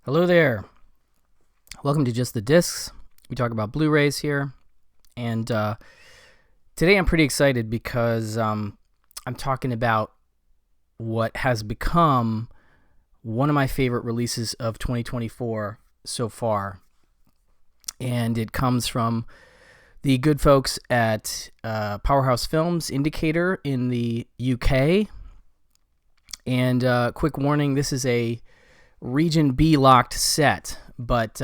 Hello there. Welcome to Just the Discs. We talk about Blu-rays here. And today I'm pretty excited because I'm talking about what has become one of my favorite releases of 2024 so far. And it comes from the good folks at Powerhouse Films Indicator in the UK. And quick warning, this is a Region B locked set, but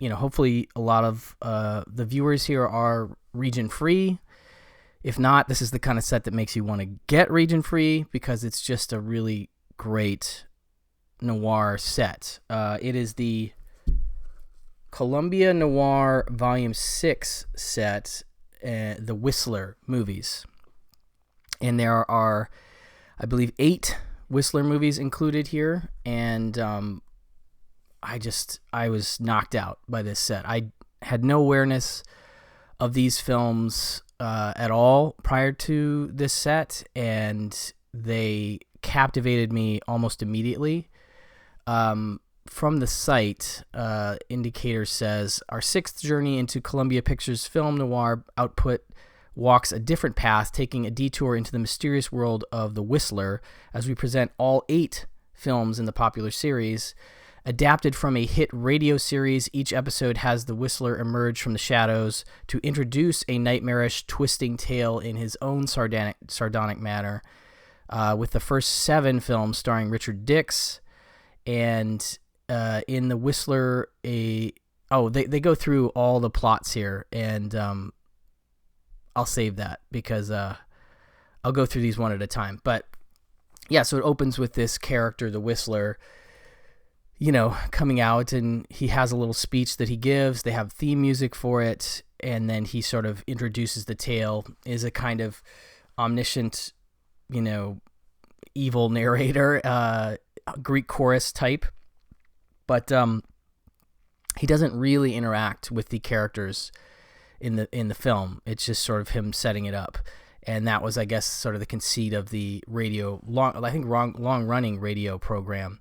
hopefully a lot of the viewers here are region free. If not, this is the kind of set that makes you want to get region free because it's just a really great noir set. It is the Columbia Noir Volume 6 set, the Whistler movies. And there are, I believe, 8 Whistler movies included here, and I was knocked out by this set. I had no awareness of these films at all prior to this set, and they captivated me almost immediately. From the site, Indicator says, our 6th journey into Columbia Pictures film noir output walks a different path, taking a detour into the mysterious world of The Whistler, as we present all 8 films in the popular series. Adapted from a hit radio series, each episode has The Whistler emerge from the shadows to introduce a nightmarish, twisting tale in his own sardonic manner, with the first 7 films starring Richard Dix. And in The Whistler, they go through all the plots here, and I'll save that because I'll go through these one at a time. But yeah, so it opens with this character, the Whistler, coming out, and he has a little speech that he gives. They have theme music for it, and then he sort of introduces the tale, is a kind of omniscient, evil narrator, Greek chorus type. But he doesn't really interact with the characters in the film. It's just sort of him setting it up, and that was, I guess, sort of the conceit of the long running radio program.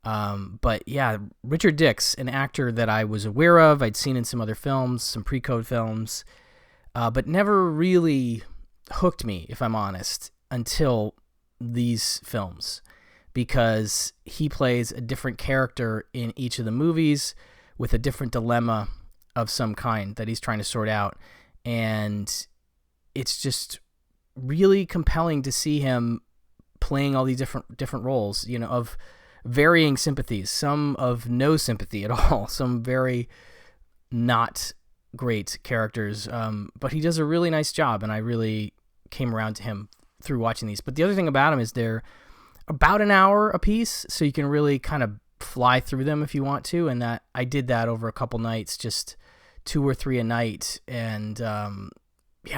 But yeah, Richard Dix, an actor that I was aware of, I'd seen in some other films, some pre-code films, but never really hooked me, if I'm honest, until these films, because he plays a different character in each of the movies with a different dilemma of some kind that he's trying to sort out. And it's just really compelling to see him playing all these different roles, of varying sympathies, some of no sympathy at all, some very not great characters. But he does a really nice job, and I really came around to him through watching these. But the other thing about him is they're about an hour a piece, so you can really kind of fly through them if you want to, and that I did that over a couple nights, just 2 or 3 a night, and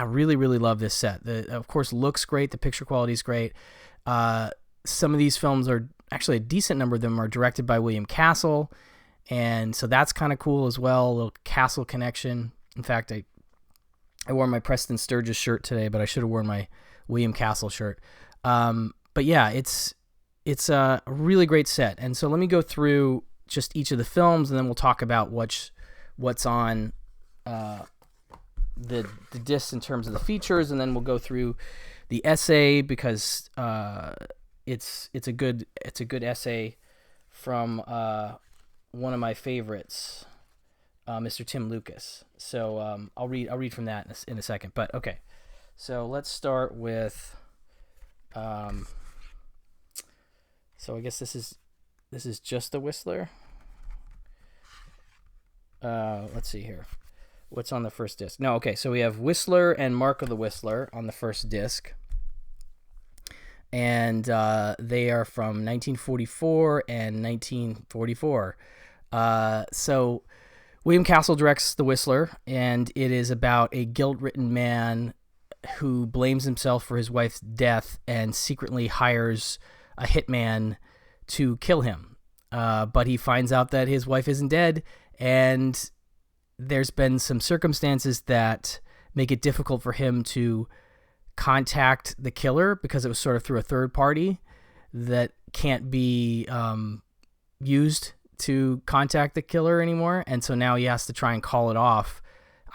really love this set. Of course, looks great, the picture quality is great. Some of these films are actually, a decent number of them are directed by William Castle, and so that's kind of cool as well, a little Castle connection. In fact, I wore my Preston Sturges shirt today, but I should have worn my William Castle shirt. But yeah, it's a really great set. And so let me go through just each of the films, and then we'll talk about what's on the disc in terms of the features, and then we'll go through the essay, because it's a good essay from one of my favorites, Mr. Tim Lucas. So I'll read from that in a second. But okay, so let's start with. So I guess this is just the Whistler. Let's see here. What's on the first disc? No, okay, so we have Whistler and Mark of the Whistler on the first disc. And they are from 1944 and 1944. So William Castle directs The Whistler, and it is about a guilt-ridden man who blames himself for his wife's death and secretly hires a hitman to kill him. But he finds out that his wife isn't dead, and there's been some circumstances that make it difficult for him to contact the killer because it was sort of through a third party that can't be used to contact the killer anymore, and so now he has to try and call it off.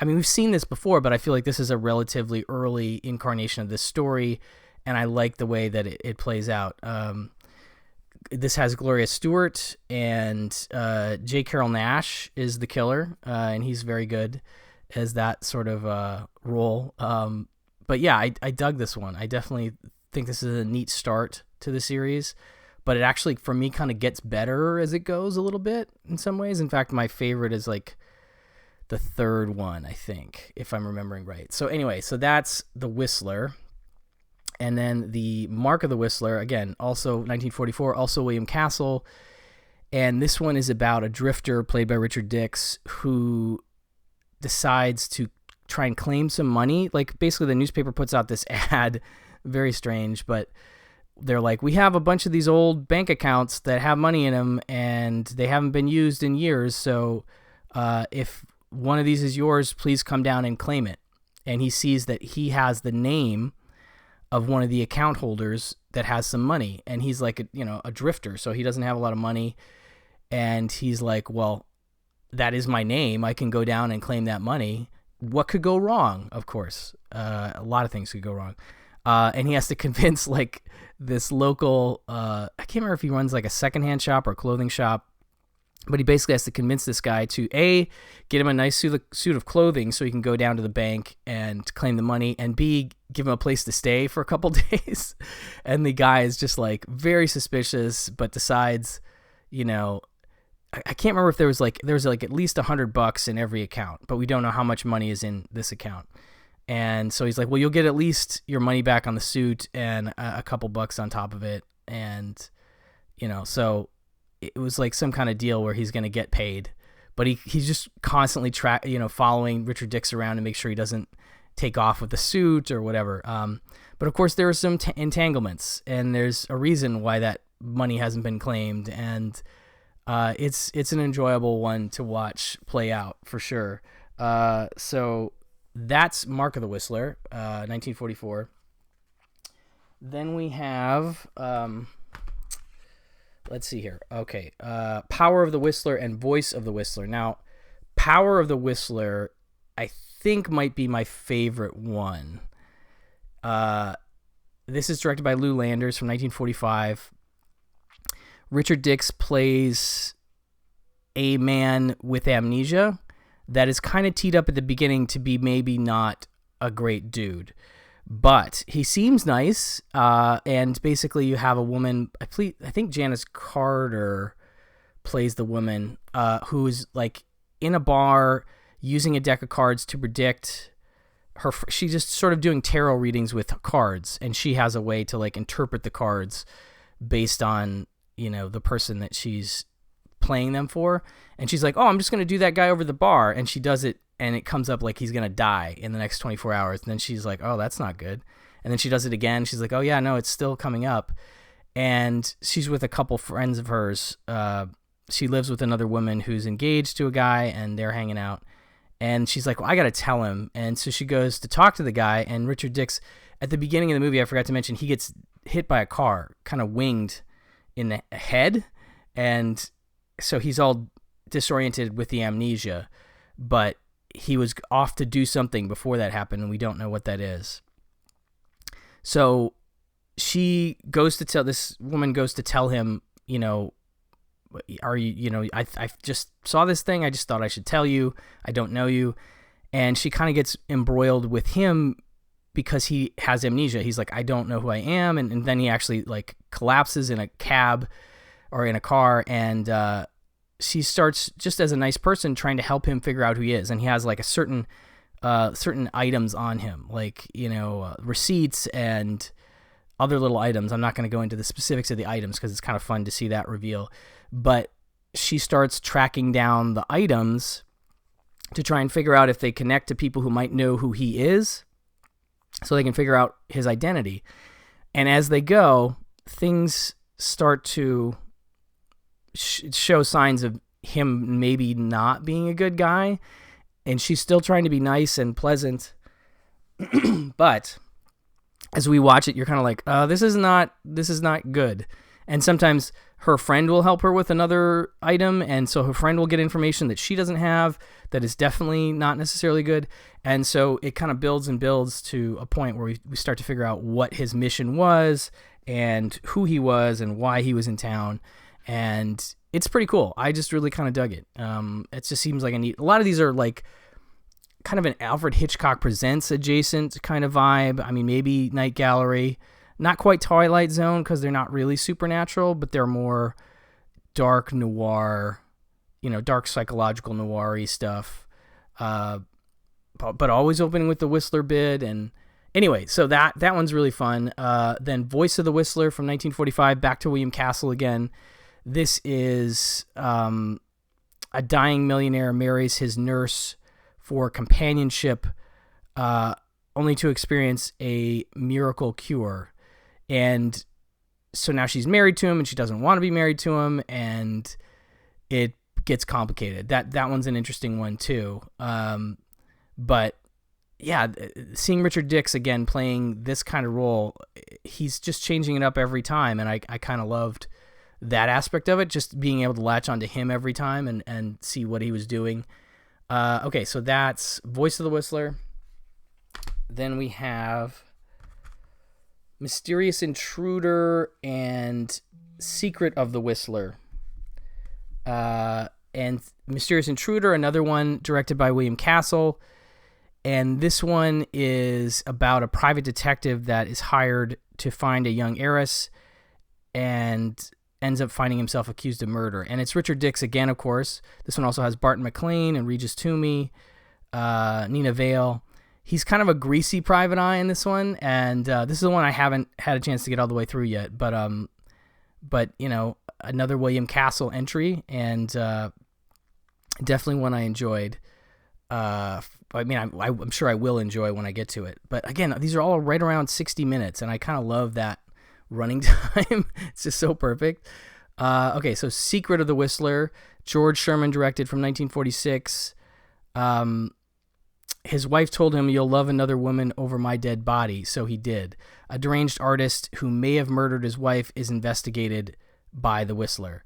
I mean, we've seen this before, but I feel like this is a relatively early incarnation of this story, and I like the way that it plays out. This has Gloria Stewart, and J. Carrol Naish is the killer, and he's very good as that sort of role. But yeah, I dug this one. I definitely think this is a neat start to the series, but it actually, for me, kind of gets better as it goes a little bit in some ways. In fact, my favorite is like the third one, I think, if I'm remembering right. So anyway, so that's The Whistler. And then The Mark of the Whistler, again, also 1944, also William Castle. And this one is about a drifter played by Richard Dix who decides to try and claim some money. Like, basically the newspaper puts out this ad, very strange, but they're like, we have a bunch of these old bank accounts that have money in them and they haven't been used in years. So if one of these is yours, please come down and claim it. And he sees that he has the name of one of the account holders that has some money. And he's like, a drifter, so he doesn't have a lot of money. And he's like, well, that is my name. I can go down and claim that money. What could go wrong? Of course, a lot of things could go wrong. And he has to convince like this local, I can't remember if he runs like a secondhand shop or a clothing shop, but he basically has to convince this guy to A, get him a nice suit of clothing so he can go down to the bank and claim the money, and B, give him a place to stay for a couple days. And the guy is just like very suspicious, but decides, I can't remember if there's like at least $100 in every account, but we don't know how much money is in this account. And so he's like, well, you'll get at least your money back on the suit and a couple bucks on top of it. And, so it was like some kind of deal where he's going to get paid, but he's just constantly following Richard Dix around to make sure he doesn't take off with the suit or whatever. But of course there are some entanglements, and there's a reason why that money hasn't been claimed. And it's an enjoyable one to watch play out for sure. So that's Mark of the Whistler, 1944. Then we have, let's see here. Okay. Power of the Whistler and Voice of the Whistler. Now, Power of the Whistler, I think might be my favorite one. This is directed by Lou Landers from 1945. Richard Dix plays a man with amnesia that is kind of teed up at the beginning to be maybe not a great dude, but he seems nice. And basically you have a woman, I think Janice Carter plays the woman, who's like in a bar using a deck of cards to predict her. She's just sort of doing tarot readings with cards, and she has a way to like interpret the cards based on, the person that she's playing them for. And she's like, oh, I'm just going to do that guy over the bar. And she does it, and it comes up like he's going to die in the next 24 hours. And then she's like, oh, that's not good. And then she does it again. She's like, oh yeah, no, it's still coming up. And she's with a couple friends of hers. She lives with another woman who's engaged to a guy, and they're hanging out. And she's like, well, I got to tell him. And so she goes to talk to the guy, and Richard Dix, at the beginning of the movie, I forgot to mention, he gets hit by a car, kind of winged in the head. And so he's all disoriented with the amnesia, but he was off to do something before that happened, and we don't know what that is. So this woman goes to tell him, are you, I just saw this thing. I just thought I should tell you. I don't know you. And she kind of gets embroiled with him because he has amnesia. He's like, I don't know who I am. And then he actually like collapses in a cab or in a car. And she starts, just as a nice person, trying to help him figure out who he is. And he has like a certain items on him, like, receipts and other little items. I'm not going to go into the specifics of the items because it's kind of fun to see that reveal. But she starts tracking down the items to try and figure out if they connect to people who might know who he is, so they can figure out his identity. And as they go, things start to show signs of him maybe not being a good guy. And she's still trying to be nice and pleasant. But as we watch it, you're kind of like, this is not good. And sometimes her friend will help her with another item, and so her friend will get information that she doesn't have that is definitely not necessarily good. And so it kind of builds and builds to a point where we start to figure out what his mission was and who he was and why he was in town. And it's pretty cool. I just really kind of dug it. It just seems like a lot of these are like kind of an Alfred Hitchcock Presents adjacent kind of vibe. I mean, maybe Night Gallery, not quite Twilight Zone because they're not really supernatural, but they're more dark noir, dark psychological noir-y stuff. But always opening with the Whistler bid. And anyway, so that one's really fun. Then Voice of the Whistler from 1945, back to William Castle again. This is a dying millionaire marries his nurse for companionship, only to experience a miracle cure. And so now she's married to him and she doesn't want to be married to him, and it gets complicated. That one's an interesting one too. But yeah, seeing Richard Dix again playing this kind of role, he's just changing it up every time. And I kind of loved that aspect of it, just being able to latch onto him every time and see what he was doing. Okay, so that's Voice of the Whistler. Then we have Mysterious Intruder and Secret of the Whistler. And Mysterious Intruder, another one directed by William Castle. And this one is about a private detective that is hired to find a young heiress and ends up finding himself accused of murder. And it's Richard Dix again, of course. This one also has Barton McLean and Regis Toomey, Nina Vale. He's kind of a greasy private eye in this one, and this is the one I haven't had a chance to get all the way through yet. But another William Castle entry, and definitely one I enjoyed. I'm sure I will enjoy when I get to it. But again, these are all right around 60 minutes, and I kind of love that running time. It's just so perfect. Okay, so Secret of the Whistler, George Sherman directed from 1946. His wife told him, "You'll love another woman over my dead body," so he did. A deranged artist who may have murdered his wife is investigated by the Whistler.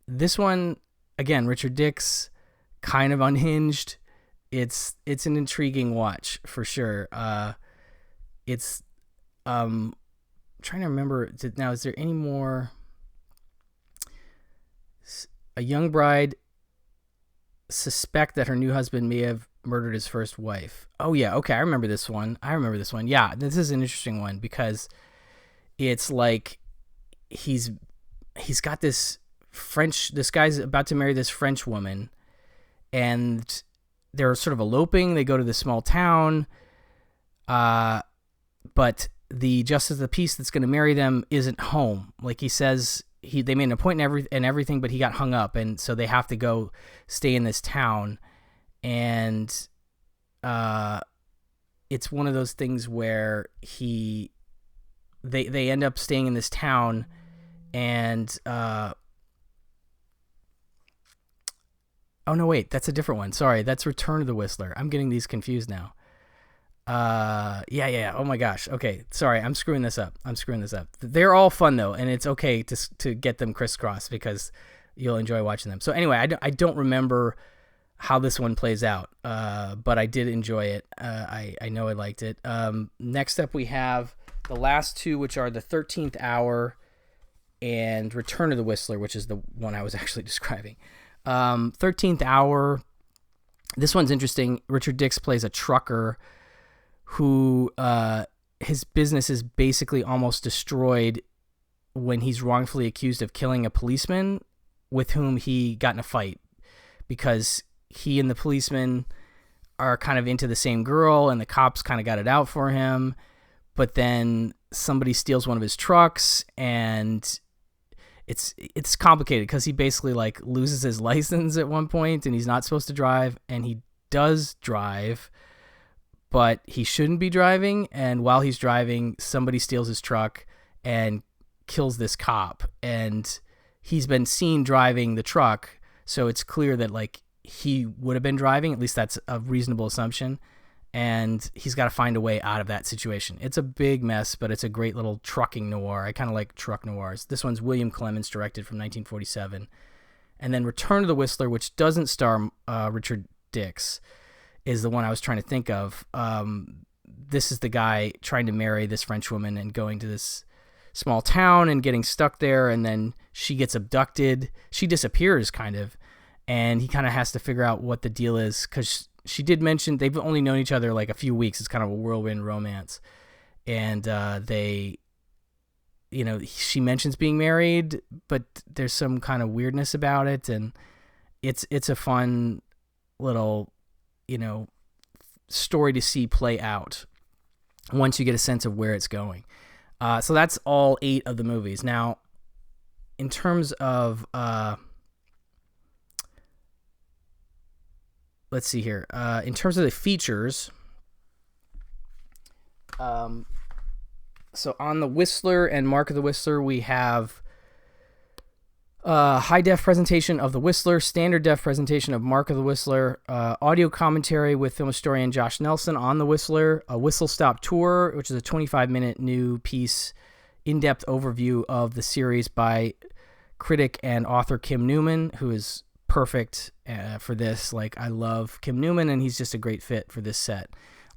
This one, again, Richard Dix, kind of unhinged. It's an intriguing watch for sure. It's trying to remember now. Is there any more? A young bride suspect that her new husband may have murdered his first wife. Oh yeah, okay, I remember this one. Yeah, this is an interesting one because it's like he's got this guy's about to marry this French woman, and they're sort of eloping. They go to this small town, but the justice of the peace that's going to marry them isn't home. Like he says, they made an appointment and everything, but he got hung up, and so they have to go stay in this town. And it's one of those things where they end up staying in this town, and oh no, wait, that's a different one. Sorry, that's Return of the Whistler. I'm getting these confused now. Yeah. Oh my gosh. Okay, sorry, I'm screwing this up. They're all fun though, and it's okay to get them crisscrossed because you'll enjoy watching them. So anyway, I don't remember how this one plays out, but I did enjoy it. I know I liked it. Next up we have the last two, which are The 13th Hour and Return of the Whistler, which is the one I was actually describing. 13th Hour, this one's interesting. Richard Dix plays a trucker who his business is basically almost destroyed when he's wrongfully accused of killing a policeman with whom he got in a fight, because he and the policeman are kind of into the same girl, and the cops kind of got it out for him, but then somebody steals one of his trucks, and it's complicated because he basically like loses his license at one point, and he's not supposed to drive, and he does drive, but he shouldn't be driving, and while he's driving, somebody steals his truck and kills this cop, and he's been seen driving the truck, so it's clear that like he would have been driving. At least that's a reasonable assumption. and he's got to find a way out of that situation. It's a big mess, but it's a great little trucking noir. I kind of like truck noirs. This one's William Clements, directed from 1947. And then Return of the Whistler, which doesn't star Richard Dix, is the one I was trying to think of. This is the guy trying to marry this French woman and going to this small town and getting stuck there, and then she gets abducted. She disappears, kind of, and he kind of has to figure out what the deal is, because she did mention they've only known each other like a few weeks. It's kind of a whirlwind romance, and she mentions being married, but there's some kind of weirdness about it, and it's a fun little, story to see play out once you get a sense of where it's going. So that's all 8 of the movies. Now, in terms of let's see here. In terms of the features, so on the Whistler and Mark of the Whistler, we have high def presentation of the Whistler, standard def presentation of Mark of the Whistler, audio commentary with film historian Josh Nelson on the Whistler, a whistle stop tour, which is a 25-minute new piece, in-depth overview of the series by critic and author Kim Newman, who is perfect for this. Like, I love Kim Newman, and he's just a great fit for this set.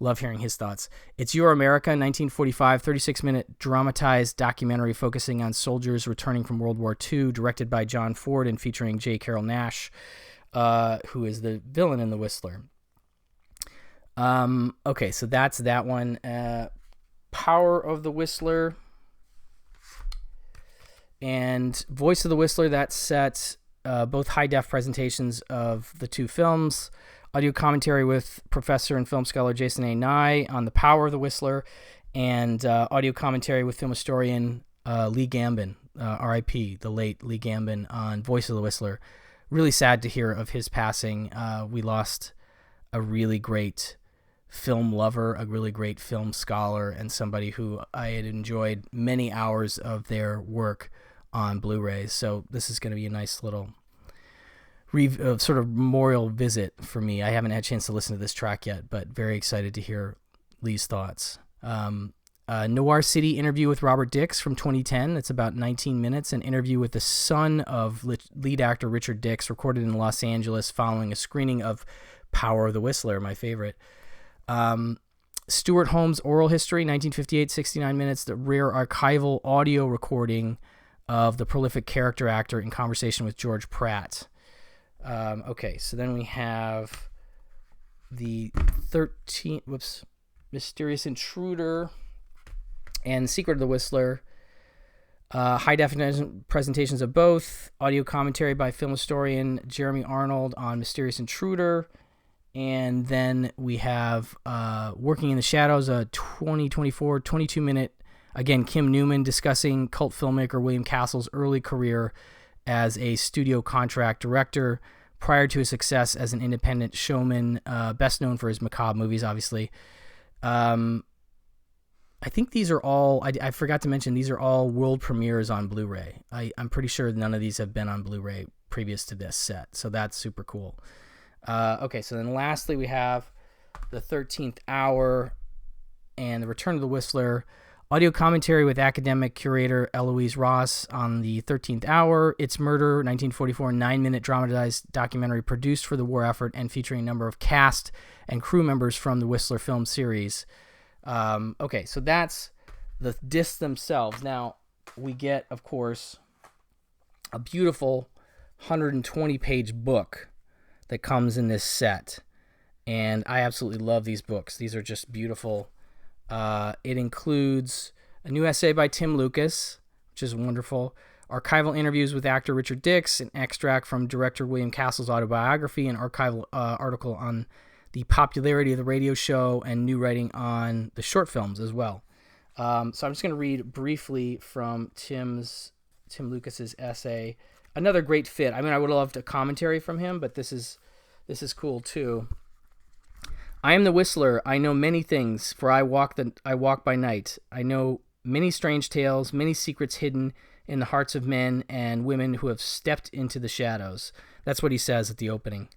Love hearing his thoughts. It's Your America, 1945, 36-minute dramatized documentary focusing on soldiers returning from World War II, directed by John Ford and featuring J. Carrol Naish, who is the villain in The Whistler. Okay, so that's that one. Power of the Whistler and Voice of the Whistler, that set, both high-def presentations of the 2 films. Audio commentary with professor and film scholar Jason A. Nye on The Power of the Whistler, and audio commentary with film historian Lee Gambin, R.I.P., the late Lee Gambin, on Voice of the Whistler. Really sad to hear of his passing. We lost a really great film lover, a really great film scholar, and somebody who I had enjoyed many hours of their work on Blu-rays. So this is going to be a nice little sort of memorial visit for me. I haven't had a chance to listen to this track yet, but very excited to hear Lee's thoughts. Noir City interview with Robert Dix from 2010. It's about 19 minutes. An interview with the son of lead actor Richard Dix, recorded in Los Angeles following a screening of Power of the Whistler, my favorite. Stuart Holmes' oral history, 1958, 69 minutes. The rare archival audio recording of the prolific character actor in conversation with George Pratt. Okay, so then we have the Mysterious Intruder and Secret of the Whistler. High definition presentations of both. Audio commentary by film historian Jeremy Arnold on Mysterious Intruder. And then we have Working in the Shadows, a 2024 22-minute, again, Kim Newman discussing cult filmmaker William Castle's early career as a studio contract director prior to his success as an independent showman, best known for his macabre movies, obviously. I think these are all, I forgot to mention, these are all world premieres on Blu-ray. I'm pretty sure none of these have been on Blu-ray previous to this set, so that's super cool. Okay, so then lastly we have The 13th Hour and The Return of the Whistler. Audio commentary with academic curator Eloise Ross on The 13th Hour. It's Murder, 1944, 9-minute dramatized documentary produced for the war effort and featuring a number of cast and crew members from the Whistler film series. Okay, so that's the discs themselves. Now, we get, of course, a beautiful 120-page book that comes in this set. And I absolutely love these books. These are just beautiful. It includes a new essay by Tim Lucas, which is wonderful, archival interviews with actor Richard Dix, an extract from director William Castle's autobiography, an archival article on the popularity of the radio show, and new writing on the short films as well. So I'm just going to read briefly from Tim Lucas's essay. Another great fit. I mean, I would have loved a commentary from him, but this is cool too. I am the Whistler. I know many things, for I walk by night. I know many strange tales, many secrets hidden in the hearts of men and women who have stepped into the shadows. That's what he says at the opening.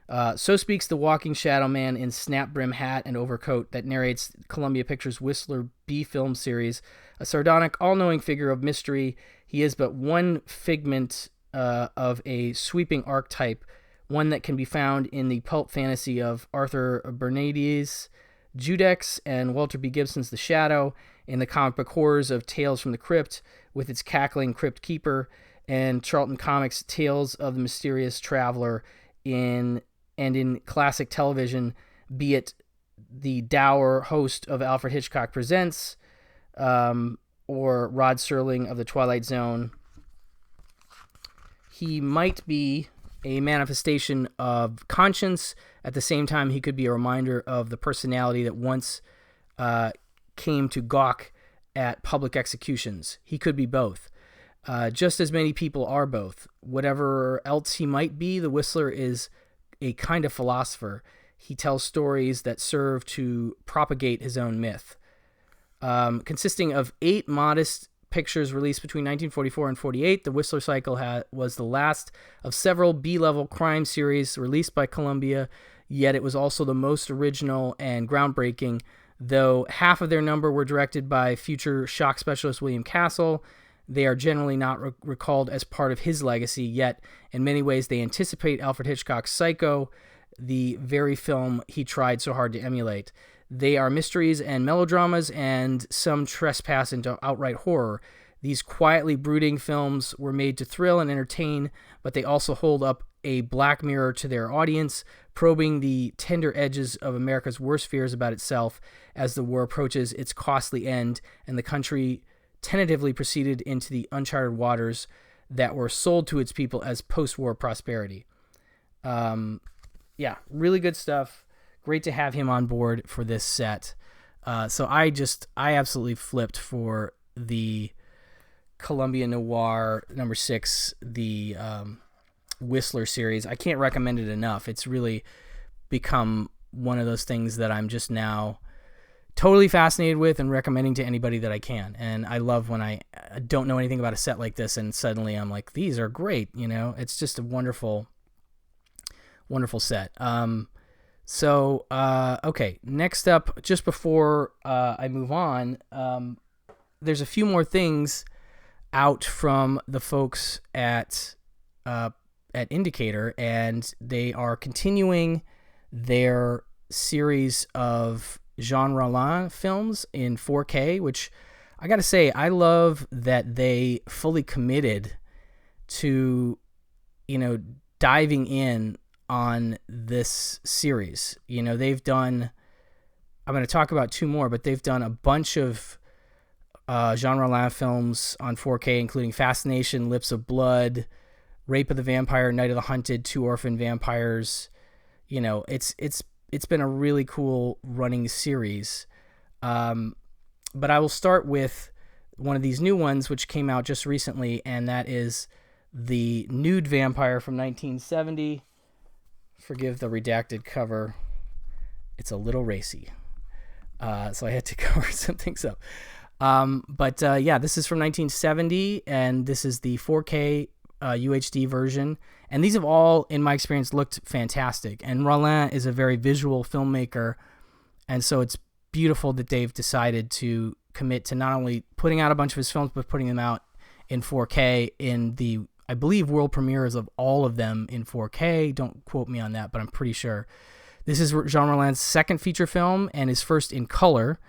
So speaks the walking shadow man in snap brim hat and overcoat that narrates Columbia Pictures' Whistler B film series. A sardonic, all-knowing figure of mystery, he is but one figment of a sweeping archetype, one that can be found in the pulp fantasy of Arthur Bernardi's Judex and Walter B. Gibson's The Shadow, in the comic book horrors of Tales from the Crypt with its cackling Crypt Keeper, and Charlton Comics' Tales of the Mysterious Traveler in classic television, be it the dour host of Alfred Hitchcock Presents or Rod Serling of The Twilight Zone. He might be a manifestation of conscience. At the same time, he could be a reminder of the personality that once came to gawk at public executions. He could be both. Just as many people are both. Whatever else he might be, the Whistler is a kind of philosopher. He tells stories that serve to propagate his own myth. Consisting of 8 modest pictures released between 1944 and 48, the Whistler Cycle was the last of several B-level crime series released by Columbia, yet it was also the most original and groundbreaking, though half of their number were directed by future shock specialist William Castle. They are generally not recalled as part of his legacy, yet in many ways they anticipate Alfred Hitchcock's Psycho, the very film he tried so hard to emulate. They are mysteries and melodramas, and some trespass into outright horror. These quietly brooding films were made to thrill and entertain, but they also hold up a black mirror to their audience, probing the tender edges of America's worst fears about itself as the war approaches its costly end and the country tentatively proceeded into the uncharted waters that were sold to its people as post-war prosperity. Yeah, really good stuff. Great to have him on board for this set. So I absolutely flipped for the Columbia Noir number 6, the Whistler series. I can't recommend it enough. It's really become one of those things that I'm just now totally fascinated with and recommending to anybody that I can. And I love when I don't know anything about a set like this and suddenly I'm like, these are great. You know, it's just a wonderful, wonderful set. Okay, next up, just before I move on, there's a few more things out from the folks at Indicator, and they are continuing their series of Jean Rollin films in 4K, which I gotta say, I love that they fully committed to, diving in on this series. They've done, I'm going to talk about 2 more, but they've done a bunch of Jean Rollin films on 4K, including Fascination, Lips of Blood, Rape of the Vampire, Night of the Hunted, 2 Orphan Vampires. It's been a really cool running series. But I will start with one of these new ones, which came out just recently, and that is The Nude Vampire from 1970. Forgive the redacted cover. It's a little racy. So I had to cover some things up. This is from 1970, and this is the 4K UHD version. And these have all, in my experience, looked fantastic. And Rollin is a very visual filmmaker, and so it's beautiful that they've decided to commit to not only putting out a bunch of his films, but putting them out in 4K in the, I believe, world premieres of all of them in 4K. Don't quote me on that, but I'm pretty sure. This is Jean Rollin's second feature film and his first in color,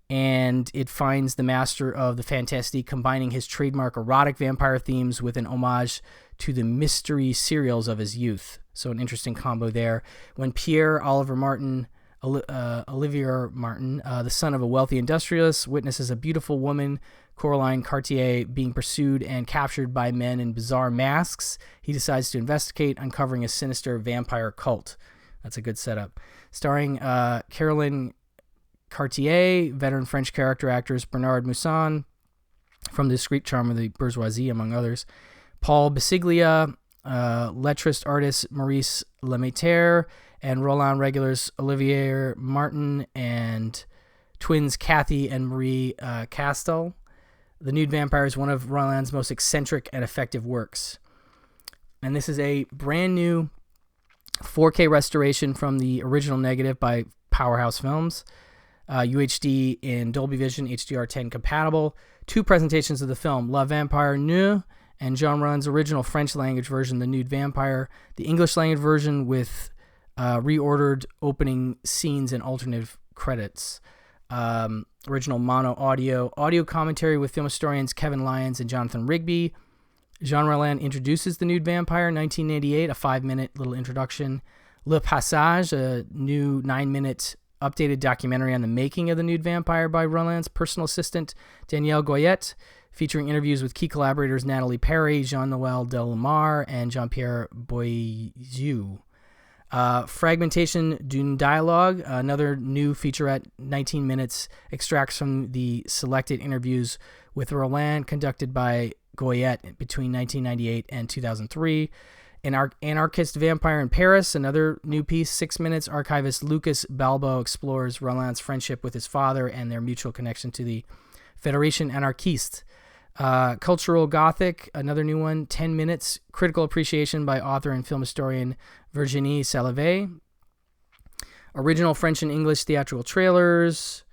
and it finds the master of the fantastique combining his trademark erotic vampire themes with an homage to the mystery serials of his youth. So an interesting combo there. When Pierre Olivier Martin, the son of a wealthy industrialist, witnesses a beautiful woman, Coraline Cartier, being pursued and captured by men in bizarre masks, he decides to investigate, uncovering a sinister vampire cult. That's a good setup. Starring Caroline Cartier, veteran French character actors Bernard Mousson from The Discreet Charm of the Bourgeoisie, among others, Paul Basiglia, lettrist artist Maurice Lemaitre, and Rollin regulars Olivier Martin and twins Kathy and Marie Castel. The Nude Vampire is one of Rollin's most eccentric and effective works. And this is a brand new 4K restoration from the original negative by Powerhouse Films. UHD in Dolby Vision, HDR10 compatible. 2 presentations of the film, La Vampire Nu and Jean Rollin's original French language version, The Nude Vampire. The English language version with reordered opening scenes and alternative credits. Original mono audio commentary with film historians Kevin Lyons and Jonathan Rigby. Jean Rollin introduces The Nude Vampire, 1988, a 5-minute little introduction. Le Passage, a new 9-minute updated documentary on the making of The Nude Vampire by Rollin's personal assistant Danielle Goyette, featuring interviews with key collaborators Natalie Perry, Jean-Noël Delamare, and Jean-Pierre Boisieux. Fragmentation d'une Dialogue, another new featurette, 19 minutes, extracts from the selected interviews with Rollin conducted by Goyette between 1998 and 2003. An Anarchist Vampire in Paris, another new piece, 6 minutes. Archivist Lucas Balbo explores Rollin's friendship with his father and their mutual connection to the Fédération Anarchiste. Cultural Gothic, another new one, 10 minutes. Critical appreciation by author and film historian Virginie Salavé. Original French and English theatrical trailers.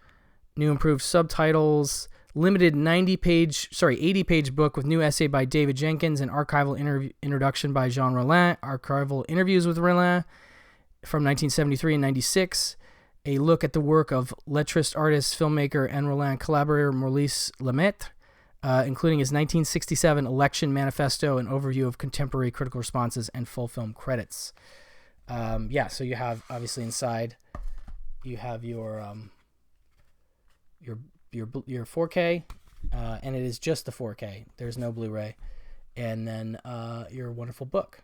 New improved subtitles. Limited 80-page book with new essay by David Jenkins, an archival introduction by Jean Rollin, archival interviews with Rollin from 1973 and 96, a look at the work of lettrist, artist, filmmaker, and Rollin collaborator Maurice Lemaitre, including his 1967 election manifesto, an overview of contemporary critical responses, and full film credits. So you have, obviously, inside, you have your 4K, and it is just the 4K. There's no Blu-ray. And then your wonderful book.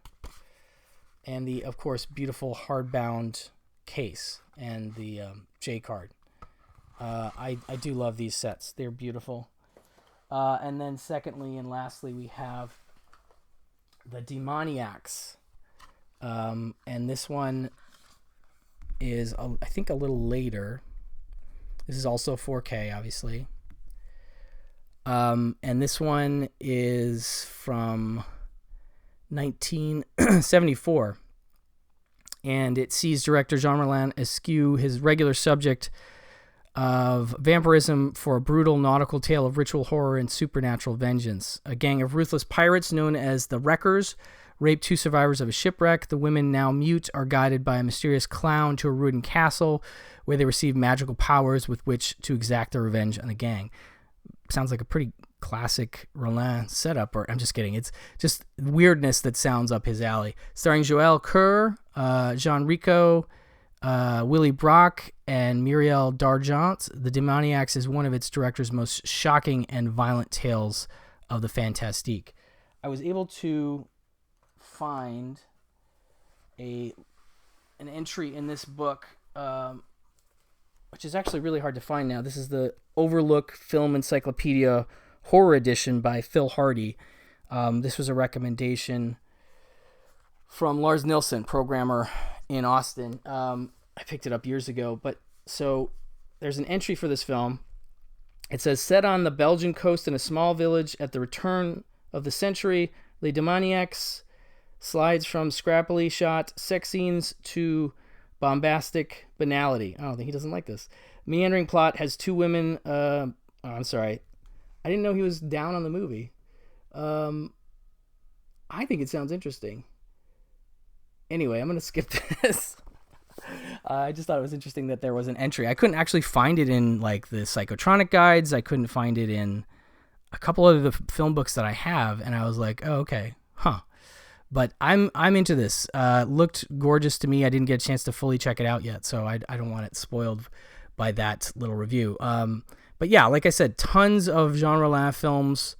And the, of course, beautiful hardbound case and the J card. I do love these sets. They're beautiful. And then secondly and lastly, we have the Demoniacs. And this one is, I think, a little later. This is also 4K, obviously. And this one is from 1974. And it sees director Jean Rollin eschew his regular subject of vampirism for a brutal nautical tale of ritual horror and supernatural vengeance. A gang of ruthless pirates known as the Wreckers rape 2 survivors of a shipwreck. The women, now mute, are guided by a mysterious clown to a ruined castle where they receive magical powers with which to exact their revenge on the gang. Sounds like a pretty classic Rollin setup, or I'm just kidding. It's just weirdness that sounds up his alley. Starring Joël Coeur, Jean Rico, Willie Brock, and Muriel Dargent, The Demoniacs is one of its director's most shocking and violent tales of the fantastique. I was able to find an entry in this book, which is actually really hard to find now. This is the Overlook Film Encyclopedia Horror Edition by Phil Hardy. This was a recommendation from Lars Nilsson, programmer in Austin. I picked it up years ago, but so there's an entry for this film. It says, set on the Belgian coast in a small village at the return of the century, Les Demoniacs slides from scrappily shot sex scenes to bombastic banality. Oh, he doesn't like this. Meandering plot has 2 women. I'm sorry. I didn't know he was down on the movie. I think it sounds interesting. Anyway, I'm going to skip this. I just thought it was interesting that there was an entry. I couldn't actually find it in like the Psychotronic guides. I couldn't find it in a couple of the film books that I have, and I was like, oh, okay, huh. But I'm into this. Looked gorgeous to me. I didn't get a chance to fully check it out yet, so I don't want it spoiled by that little review. But yeah, like I said, tons of Jean Rollin films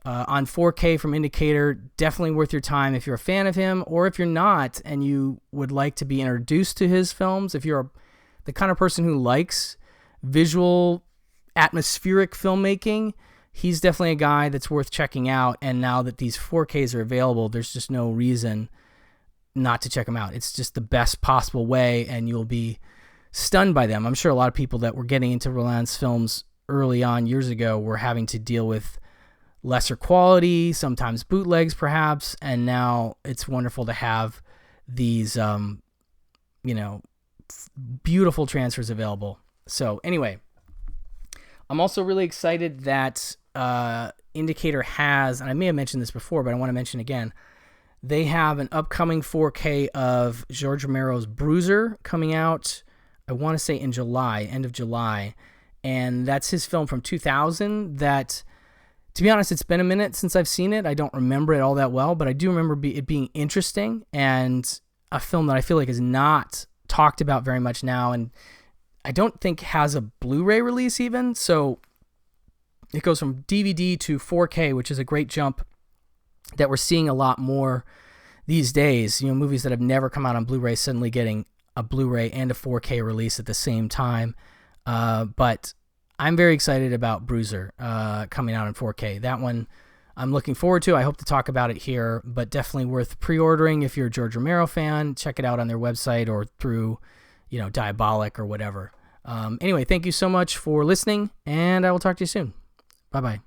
on 4K from Indicator. Definitely worth your time if you're a fan of him, or if you're not and you would like to be introduced to his films. If you're the kind of person who likes visual, atmospheric filmmaking, he's definitely a guy that's worth checking out. And now that these 4Ks are available, there's just no reason not to check them out. It's just the best possible way, and you'll be stunned by them. I'm sure a lot of people that were getting into Rollin's films early on years ago were having to deal with lesser quality, sometimes bootlegs perhaps, and now it's wonderful to have these, beautiful transfers available. So anyway, I'm also really excited that Indicator has, and I may have mentioned this before, but I want to mention again, they have an upcoming 4K of George Romero's Bruiser coming out, I want to say in July, end of July. And that's his film from 2000 that, to be honest, it's been a minute since I've seen it. I don't remember it all that well, but I do remember it being interesting and a film that I feel like is not talked about very much now, and I don't think has a Blu-ray release even. So it goes from DVD to 4K, which is a great jump that we're seeing a lot more these days. Movies that have never come out on Blu-ray suddenly getting a Blu-ray and a 4K release at the same time. But I'm very excited about Bruiser coming out in 4K. That one I'm looking forward to. I hope to talk about it here, but definitely worth pre-ordering if you're a George Romero fan. Check it out on their website or through, Diabolic or whatever. Anyway, thank you so much for listening, and I will talk to you soon. Bye-bye.